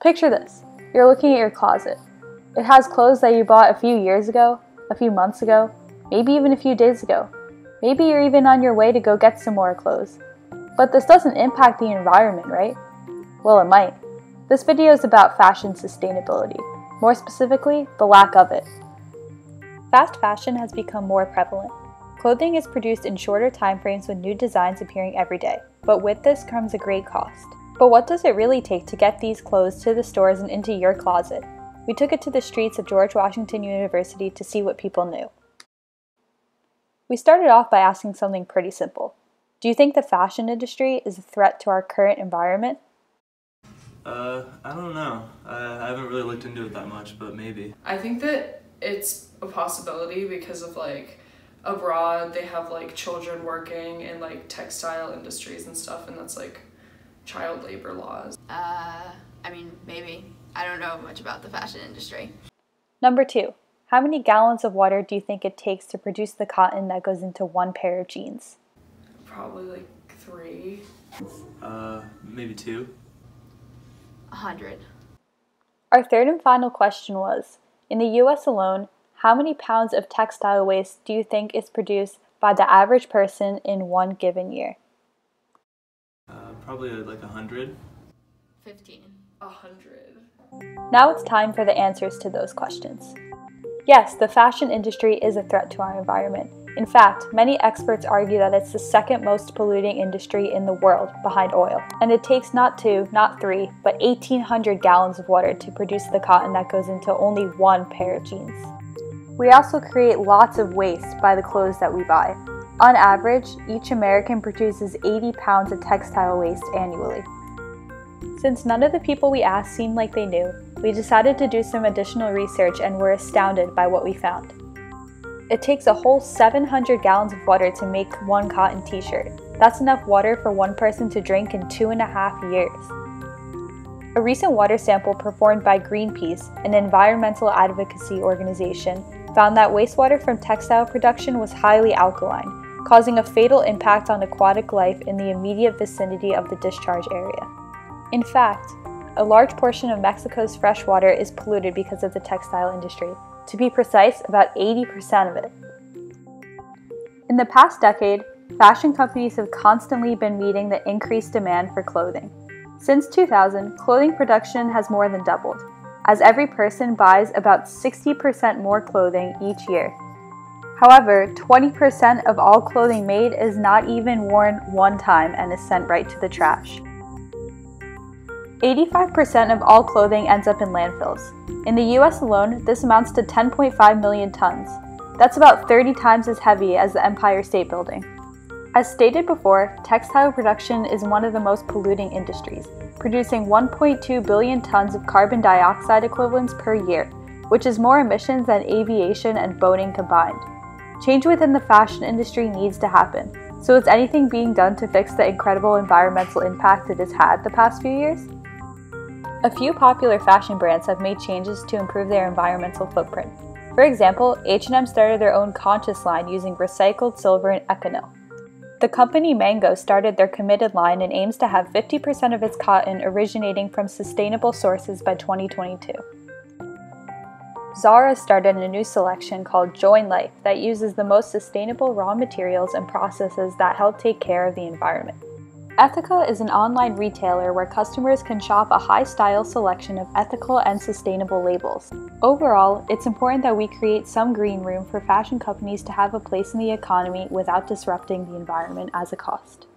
Picture this. You're looking at your closet. It has clothes that you bought a few years ago, a few months ago, maybe even a few days ago. Maybe you're even on your way to go get some more clothes. But this doesn't impact the environment, right? Well, it might. This video is about fashion sustainability, more specifically, the lack of it. Fast fashion has become more prevalent. Clothing is produced in shorter time frames with new designs appearing every day, but with this comes a great cost. But what does it really take to get these clothes to the stores and into your closet? We took it to the streets of George Washington University to see what people knew. We started off by asking something pretty simple. Do you think the fashion industry is a threat to our current environment? I don't know. I haven't really looked into it that much, but maybe. I think that it's a possibility because of abroad they have children working in textile industries and stuff, and that's child labor laws. Maybe. I don't know much about the fashion industry. Number 2. How many gallons of water do you think it takes to produce the cotton that goes into one pair of jeans? Probably 3. Maybe 2. 100. Our third and final question was, in the US alone, how many pounds of textile waste do you think is produced by the average person in one given year? Probably 100. 15. 100. Now it's time for the answers to those questions. Yes, the fashion industry is a threat to our environment. In fact, many experts argue that it's the second most polluting industry in the world behind oil. And it takes not 2, not 3, but 1,800 gallons of water to produce the cotton that goes into only one pair of jeans. We also create lots of waste by the clothes that we buy. On average, each American produces 80 pounds of textile waste annually. Since none of the people we asked seemed like they knew, we decided to do some additional research and were astounded by what we found. It takes a whole 700 gallons of water to make one cotton t-shirt. That's enough water for one person to drink in 2.5 years. A recent water sample performed by Greenpeace, an environmental advocacy organization, found that wastewater from textile production was highly alkaline, causing a fatal impact on aquatic life in the immediate vicinity of the discharge area. In fact, a large portion of Mexico's fresh water is polluted because of the textile industry. To be precise, about 80% of it. In the past decade, fashion companies have constantly been meeting the increased demand for clothing. Since 2000, clothing production has more than doubled, as every person buys about 60% more clothing each year. However, 20% of all clothing made is not even worn one time and is sent right to the trash. 85% of all clothing ends up in landfills. In the US alone, this amounts to 10.5 million tons. That's about 30 times as heavy as the Empire State Building. As stated before, textile production is one of the most polluting industries, producing 1.2 billion tons of carbon dioxide equivalents per year, which is more emissions than aviation and boating combined. Change within the fashion industry needs to happen. So is anything being done to fix the incredible environmental impact it has had the past few years? A few popular fashion brands have made changes to improve their environmental footprint. For example, H&M started their own Conscious line using recycled silver and Econil. The company Mango started their Committed line and aims to have 50% of its cotton originating from sustainable sources by 2022. Zara started a new selection called Join Life that uses the most sustainable raw materials and processes that help take care of the environment. Ethica is an online retailer where customers can shop a high-style selection of ethical and sustainable labels. Overall, it's important that we create some green room for fashion companies to have a place in the economy without disrupting the environment as a cost.